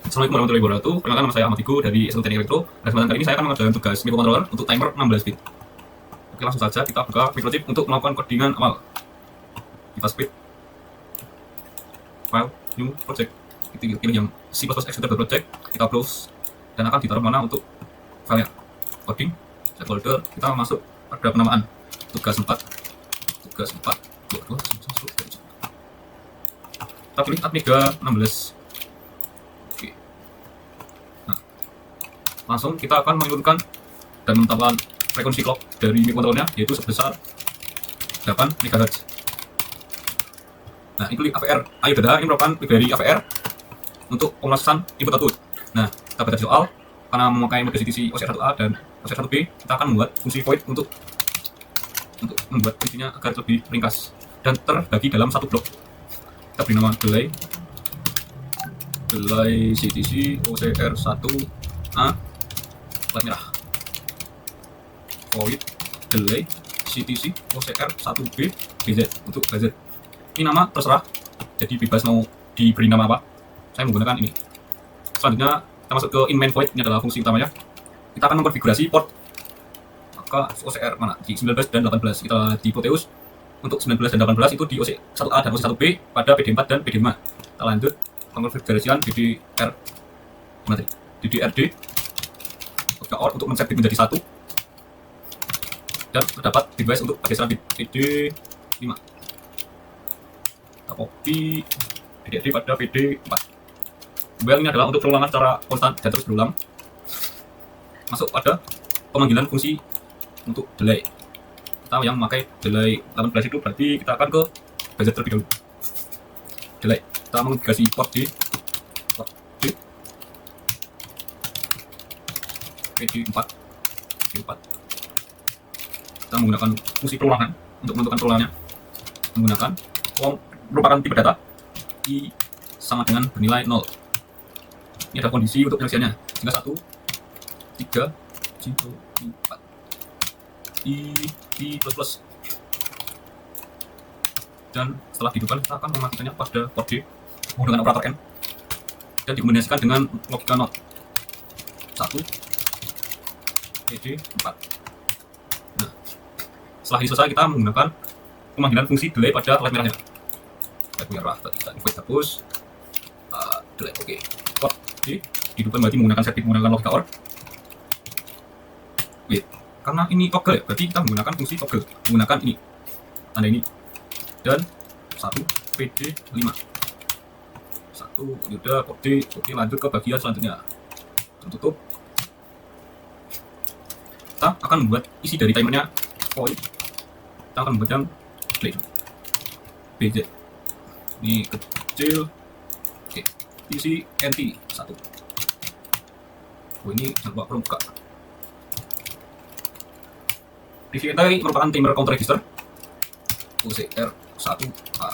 Assalamualaikum warahmatullahi wabarakatuh. Perkenalkan, nama saya Ahmad Igo dari SMK Teknik Elektro. Pada kesempatan kali ini saya akan mengerjakan tugas microcontroller untuk timer 16 bit. Oke, langsung saja kita buka microchip untuk melakukan codingan awal. Kita split file new project. Kita pilih yang C++ executor project. Kita close dan akan ditaruh mana untuk filenya. Coding, set folder. Kita masuk pada penamaan tugas 4. Tugas 4. Kita pilih Amiga 16. Langsung kita akan menurunkan dan menetapkan frekuensi clock dari microcontrollernya, yaitu sebesar 8 MHz. Nah, ini AVR. Ayo dada, ini merupakan library AVR untuk pemrosesan input output. Nah, kita baca soal karena memakai mode CTC OCR1A dan OCR1B, kita akan membuat fungsi void untuk membuat fungsinya agar lebih ringkas dan terbagi dalam satu blok. Kita beri nama delay CTC OCR1A merah void delay CTC OCR1B BZ untuk BZ. Ini nama terserah, jadi bebas mau diberi nama apa. Saya menggunakan ini. Selanjutnya kita masuk ke in main void. Ini adalah fungsi utamanya. Kita akan mengkonfigurasi port. Maka OCR mana? Di 19 dan 18 kita di Proteus. Untuk 19 dan 18 itu di OC1A dan OC1B pada PD4 dan PD5. Kita lanjut pengkonfigurasian DDR DDRD OR untuk men-set bit menjadi 1 dan terdapat bitwise untuk pergeseran bit PD5. Kita copy DDRD pada PD4. Well, ini adalah untuk perulangan secara konstan dan terus berulang. Masuk pada pemanggilan fungsi untuk delay. Kita yang memakai delay 18 itu berarti kita akan ke BZ terlebih dahulu. Delay. Kita mengkonfigurasi port D PD4. Kita menggunakan fungsi perulangan untuk menentukan perulangannya. Menggunakan merupakan tipe data I sama dengan bernilai 0. Ini ada kondisi untuk penyelesaiannya. Jika 1, 3, 4. I plus. Dan setelah dihidupkan, kita akan mematikannya pada port D menggunakan operator N dan dikombinasikan dengan logika NOT 1 PD4. Nah, setelah ini selesai, kita menggunakan pemanggilan fungsi delay pada line merahnya. Line merah tadi kita void hapus delay. Oke. Port D dihidupkan berarti menggunakan set bit menggunakan logika OR. Wait, karena ini toggle ya, berarti kita menggunakan fungsi toggle menggunakan ini tanda ini dan 1 PD5 1 udah kode. Oke, lanjut ke bagian selanjutnya. Tutup. Kita akan membuat isi dari timernya void. Kita akan membuat yang play BZ ini kecil. Oke, isi NT 1. Oh, ini jangan lupa permuka. Isi NT merupakan timer counter register OCR1A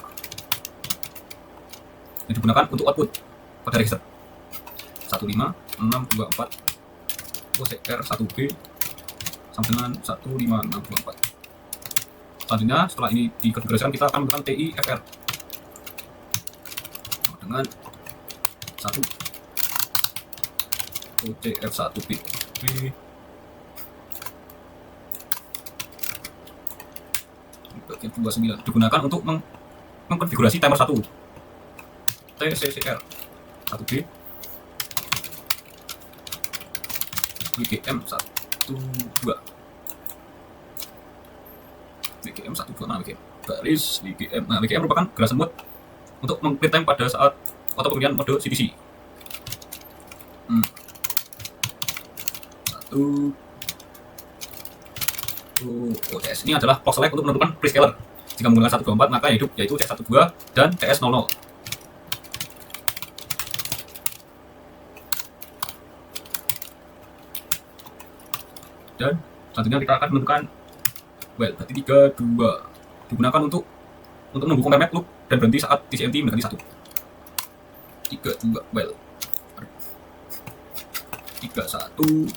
yang digunakan untuk output pada register 15624 OCR1B sama dengan 15624. Selanjutnya, setelah ini dikonfigurasikan, kita akan menggunakan TIFR sama dengan 1 OCR1B 29 digunakan untuk mengkonfigurasi timer 1 TCCR 1B WGM 12 WGM 12. Nah, garis WGM. Nah, WGM merupakan gerasan mode untuk meng-clear time pada saat auto pemilihan mode CTC. 1 CS ini adalah clock select untuk menentukan prescaler. Jika menggunakan 124 maka hidup yaitu CS12 dan CS00. Dan selanjutnya kita akan menentukan well berarti 32 digunakan untuk menunggu compare loop dan berhenti saat TCNT mendekati 1. 32 well 31 itu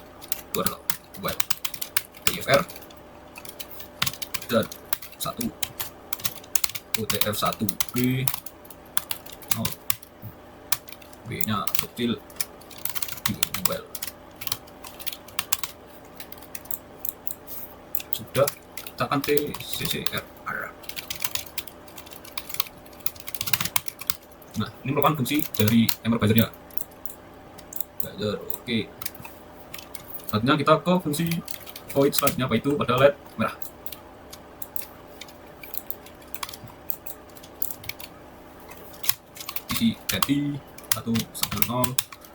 adalah well TFR dan 1 OTF1B 0 B nya kecil sudah, kita akan TCCR. Nah, ini merupakan fungsi dari Ember Buzzer-nya. Buzzer, oke. Selanjutnya kita ke fungsi void selanjutnya, apa itu pada LED merah. Isi ganti 110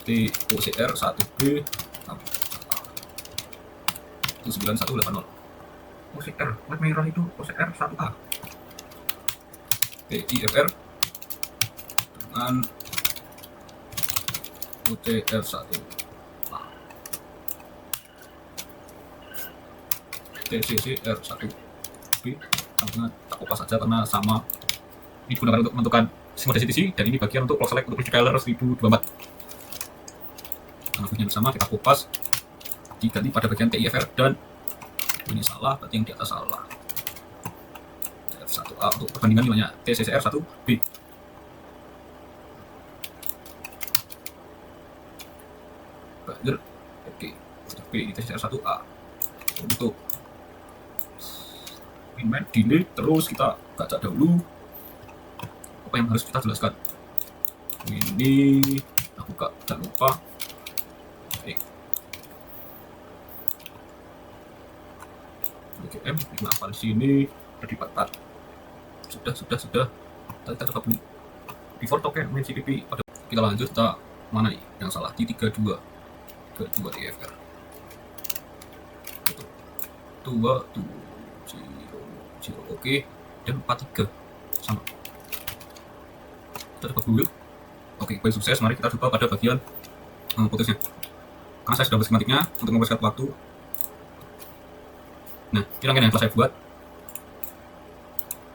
TOCR 1B 9180. OCR, LED merah itu OCR 1A. TIFR dengan OCR 1. TCCR 1B sangat tak kopas saja karena sama digunakan untuk menentukan mode CTC, dan ini bagian untuk clock select untuk Prefiler 1024. Karena fungsinya bersama, kita kopas diganti pada bagian TIFR, dan ini salah, berarti yang di atas salah. F1A untuk perbandingan nilainya TCCR 1B. Buzzer, oke, B di TCCR 1A. Untuk min delay, terus kita baca dahulu apa yang harus kita jelaskan. Ini aku buka, jangan lupa. GM kenapa di sini ada di 44. Sudah. Kita coba beli default token main CPP. Kita lanjut, kita mana nih yang salah, di 32 TFR. 2 oke, dan 43 sama. Kita coba dulu. Oke, baik, sukses. Mari kita coba pada bagian putusnya. Karena saya sudah buat skematiknya untuk mempersingkat waktu. Nah, ini rangkaian yang telah saya buat.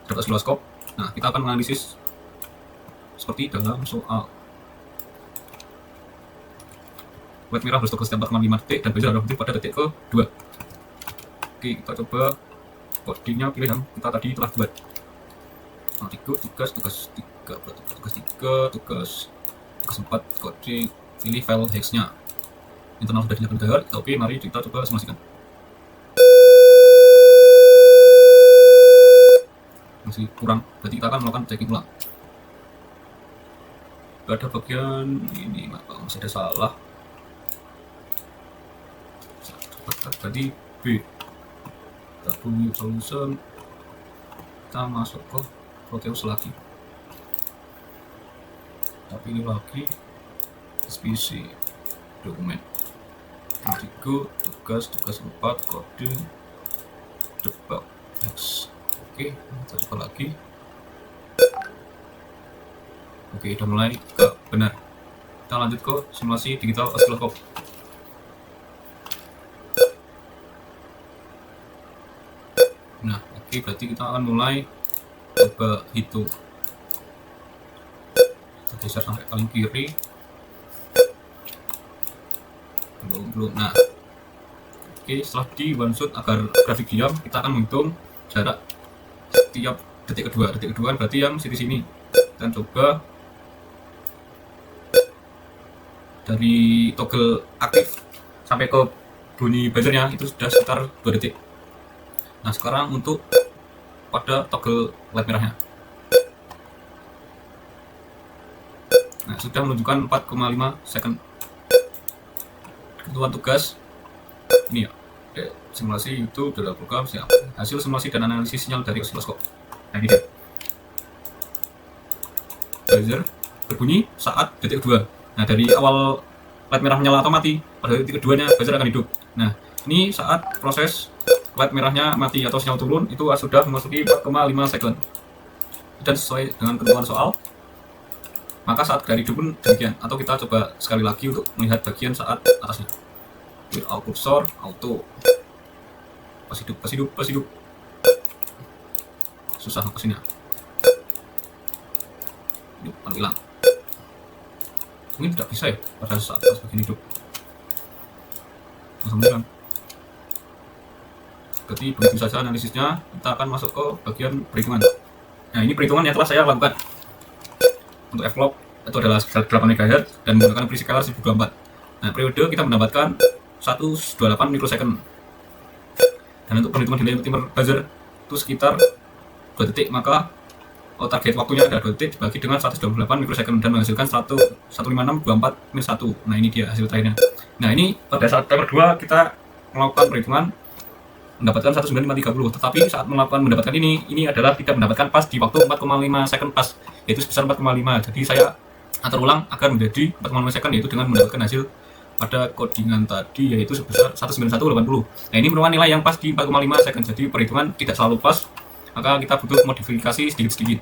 Dapat oscilloscope. Nah, kita akan menganalisis seperti dalam soal. LED merah berstokol setiap 4,5 detik dan buzzer berhenti pada detik ke-2. Oke, kita coba kodenya pilih yang kita tadi telah buat. Nah, tugas 4, kode pilih file hexnya. Internal sudah dinyalakan. Oke, mari kita coba simulasikan. Masih kurang, berarti kita akan melakukan checking ulang. Ada bagian ini masih ada salah. Tadi B. Kita bunyi solution. Kita masuk ke Proteus lagi. Tapi ini lagi SPC dokumen. Tiga, tugas 4, kode debug hex. Oke, kita coba lagi. Oke, udah mulai ke benar. Kita lanjut ke simulasi digital oscilloscope. Nah, oke, berarti kita akan mulai coba hitung. Kita geser sampai paling kiri. Belum. Nah, oke, setelah di one shot agar grafik diam, kita akan menghitung jarak setiap detik kedua. Detik kedua berarti yang di sini. Dan coba dari toggle aktif sampai ke bunyi buzzernya itu sudah sekitar 2 detik. Nah, sekarang untuk pada toggle LED merahnya. Nah, sudah menunjukkan 4,5 second. Ketentuan tugas ini ya. Simulasi itu adalah program siap. Hasil simulasi dan analisis sinyal dari oscilloscope. Nah, ini dia. Buzzer berbunyi saat detik kedua. Nah, dari awal LED merah menyala atau mati, pada detik keduanya buzzer akan hidup. Nah, ini saat proses LED merahnya mati atau sinyal turun itu sudah memasuki 4,5 second. Dan sesuai dengan ketentuan soal, maka saat dari hidup pun demikian. Atau kita coba sekali lagi untuk melihat bagian saat atasnya. Out cursor, auto, pas hidup. Susah kesini. Hilang. Mungkin tidak bisa ya pada saat bagian hidup. Langsung. Berarti begitu saja analisisnya. Kita akan masuk ke bagian perhitungan. Nah, ini perhitungan yang telah saya lakukan. Untuk f-clock itu adalah 8 MHz dan menggunakan prescaler 1024. Nah, periode kita mendapatkan 128 mikrosecond. Dan untuk perhitungan delay timer buzzer itu sekitar 2 detik, maka target waktunya ada 2 detik dibagi dengan 128 mikrosecond dan menghasilkan 15624 min 1. Nah ini dia hasil terakhirnya. Nah ini pada saat timer 2 kita melakukan perhitungan mendapatkan 19530, tetapi saat mendapatkan ini adalah tidak mendapatkan pas di waktu 4,5 second pas, yaitu sebesar 4,5. Jadi saya atur ulang agar menjadi 4,5 second, yaitu dengan mendapatkan hasil pada codingan tadi yaitu sebesar 19180. Nah ini merupakan nilai yang pas di 4,5 second. Jadi perhitungan tidak selalu pas, maka kita butuh modifikasi sedikit-sedikit.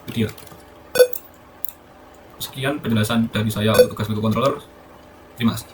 Itu dia. Sekian penjelasan dari saya untuk tugas microcontroller. Terima kasih.